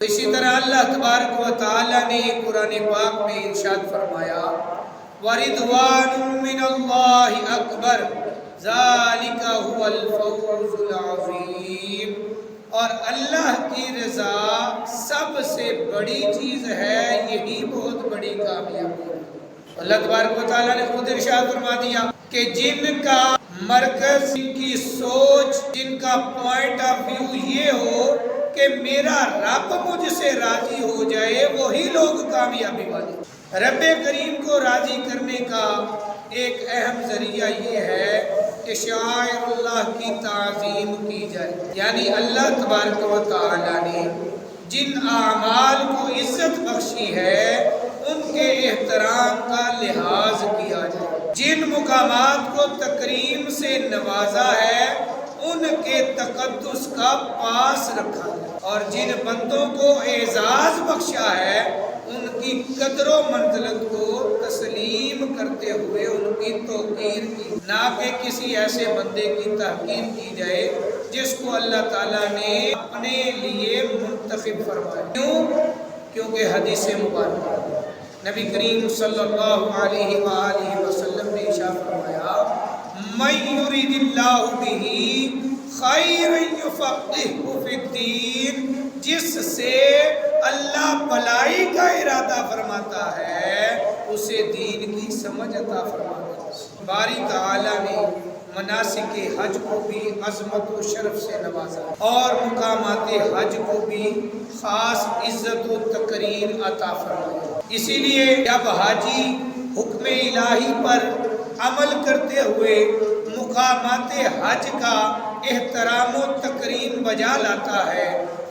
اسی طرح اللہ تبارک و تعالی نے قرآن پاک میں ارشاد فرمایا وَرِضْوَانٌ مِّنَ اللَّهِ أَكْبَرُ ذَلِكَ هُوَ الْفَوْزُ الْعَظِيمُ، اور اللہ کی رضا سب سے بڑی چیز ہے، یہی بہت بڑی کامیابی ہے۔ اللہ تبارک و تعالیٰ نے خود ارشاد فرما دیا کہ جن کا مرکز، جن کی سوچ، جن کا پوائنٹ آف ویو یہ ہو کہ میرا رب مجھ سے راضی ہو جائے، وہی لوگ کامیابی والے۔ رب کریم کو راضی کرنے کا ایک اہم ذریعہ یہ ہے کہ شعائر اللہ کی تعظیم کی جائے، یعنی اللہ تبارک و تعالی نے جن اعمال کو عزت بخشی ہے ان کے احترام کا لحاظ کیا جائے، جن مقامات کو تکریم سے نوازا ہے ان کے تقدس کا پاس رکھا ہے، اور جن بندوں کو اعزاز بخشا ہے ان کی قدر و منزلت کو تسلیم کرتے ہوئے ان کی توقیر کی، نہ کہ کسی ایسے بندے کی تحقیر کی جائے جس کو اللہ تعالیٰ نے اپنے لیے منتخب فرمایا۔ کیوں؟ کیونکہ حدیث مبارکہ نبی کریم صلی اللہ علیہ وآلہ وسلم نے ارشاد فرمایا مَن یُرِدِ اللَّهُ بِهِ خَیْرًا یُفَقِّهْهُ فِی الدِّینِ، جس سے اللہ بھلائی کا ارادہ فرماتا ہے اسے دین کی سمجھ عطا فرماتا ہے۔ باری تعالیٰ نے مناسک حج کو بھی عظمت و شرف سے نوازا اور مقامات حج کو بھی خاص عزت و تکریم عطا فرمایا۔ اسی لیے جب حاجی حکم الہی پر عمل کرتے ہوئے مقامات حج کا احترام و تکریم بجا لاتا ہے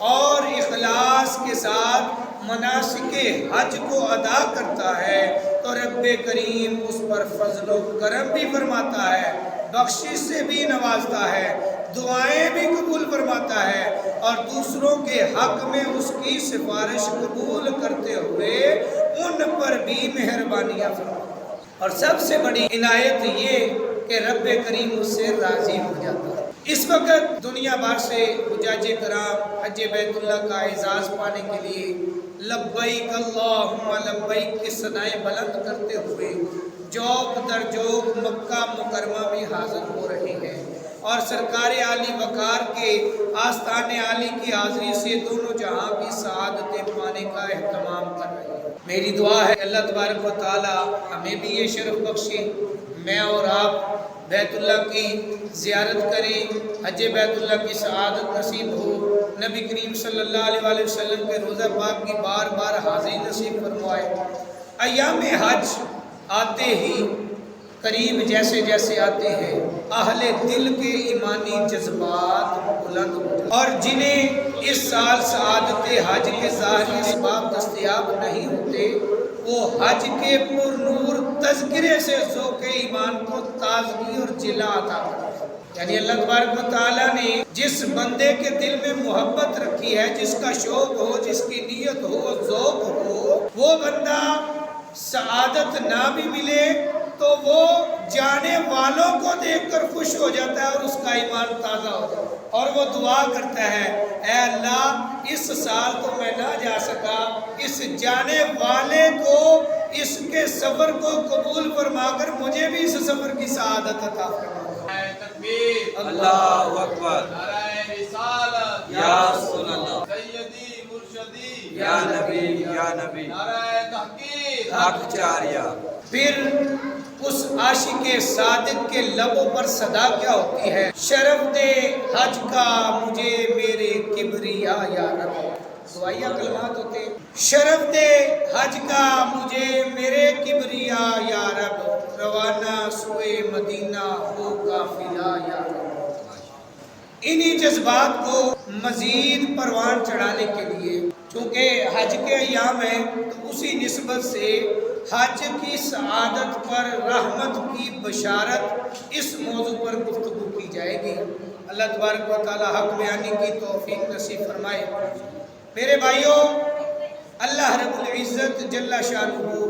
اور اخلاص کے ساتھ مناسک حج کو ادا کرتا ہے تو رب کریم اس پر فضل و کرم بھی فرماتا ہے، بخشش سے بھی نوازتا ہے، دعائیں بھی قبول فرماتا ہے، اور دوسروں کے حق میں اس کی سفارش قبول کرتے ہوئے ان پر بھی مہربانیاں فرماتا ہے۔ اور سب سے بڑی عنایت یہ کہ رب کریم اس سے راضی ہو جاتا ہے۔ اس وقت دنیا بھر سے حجاج کرام حج بیت اللہ کا اعزاز پانے کے لیے لبیک اللہم لبیک کی صدائیں بلند کرتے ہوئے جوق در جوق مکہ مکرمہ میں حاضر ہو رہے ہیں، اور سرکار عالی وقار کے آستان عالی کی حاضری سے دونوں جہاں کی سعادتیں پانے کا اہتمام کر رہے ہیں۔ میری دعا ہے اللہ تبارک و تعالی ہمیں بھی یہ شرف بخشے، میں اور آپ بیت اللہ کی زیارت کریں، حج بیت اللہ کی سعادت نصیب ہو، نبی کریم صلی اللہ علیہ وآلہ وسلم کے روضہ پاک کی بار بار حاضری نصیب فرمائے۔ ایام حج آتے ہی قریب جیسے جیسے آتے ہیں اہل دل کے ایمانی جذبات بلند ہو جاتے ہیں، اور جنہیں اس سال سعادت حج کے ظاہری اسباب دستیاب نہیں ہوتے وہ حج کے پر نور تذکرے سے ذوق ایمان کو تازگی اور جلا عطا کرتے ہیں۔ یعنی اللہ تبارک و تعالیٰ نے جس بندے کے دل میں محبت رکھی ہے، جس کا شوق ہو، جس کی نیت ہو، ذوق ہو، وہ بندہ سعادت نہ بھی ملے تو وہ جانے والوں کو دیکھ کر خوش ہو جاتا ہے اور اس کا ایمان تازہ ہو جاتا ہے، اور وہ دعا کرتا ہے اے اللہ اس سال تو میں نہ جا سکا، اس جانے والے کو اس کے سفر کو قبول فرما کر مجھے بھی اس سفر کی سعادت عطا فرما۔ اللہ اکبر، نعرہ رسالت یا رسول اللہ، سیدی مرشدی یا نبی یا نبی، نعرہ تحقیق حق چاریا۔ پھر اس عاشق صادق کے لبوں پر صدا کیا ہوتی ہے؟ شرف دے حج کا مجھے میرے کبریا یا رب، دعائیہ کلمات ہوتے ہیں۔ شرف دے حج کا مجھے میرے کبریا یا رب، روانہ سوئے مدینہ ہو قافلہ یا رب۔ انہی جذبات کو مزید پروان چڑھانے کے لیے چونکہ حج کے ایام ہیں تو اسی نسبت سے حج کی سعادت پر رحمت کی بشارت اس موضوع پر گفتگو کی جائے گی۔ اللہ تبارک و تعالی حق بیانی کی توفیق نصیب فرمائے۔ میرے بھائیوں، اللہ رب العزت جل شانہ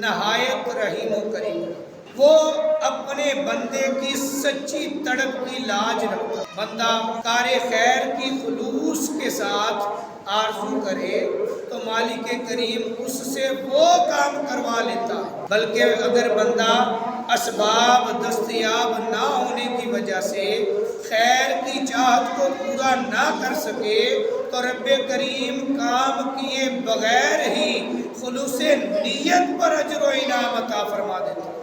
نہایت رحیم و کریم، وہ اپنے بندے کی سچی تڑپ کی لاج رکھتا، بندہ کار خیر کی خلوص کے ساتھ آرزو کرے تو مالک کریم اس سے وہ کام کروا لیتا ہے، بلکہ اگر بندہ اسباب دستیاب نہ ہونے کی وجہ سے خیر کی چاہت کو پورا نہ کر سکے تو رب کریم کام کیے بغیر ہی خلوص نیت پر اجر و انعام عطا فرما دیتا ہے۔